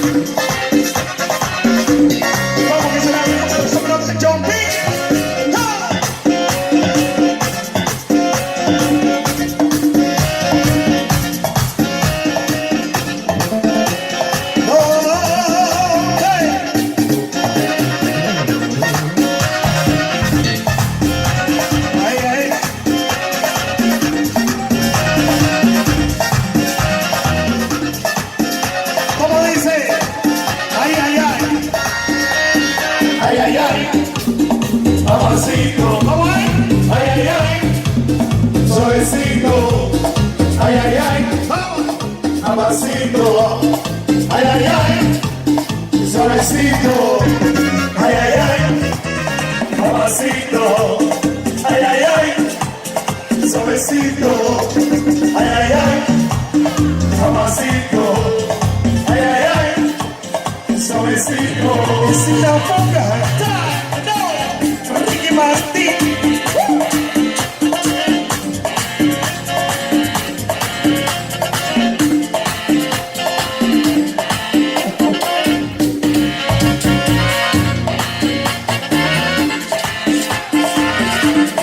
Vamos que se la vemos con los hombros de John P. Ay, ay, ay, amorcito, Vamos ahí. ay, ay, ay, suavecito, ay, ay, ay, Vamos. amorcito, ay, ay, ay, suavecito, ay, ay, ay, amorcito, ay, ay, ay, suavecito, ay, ay, ay, amorcito.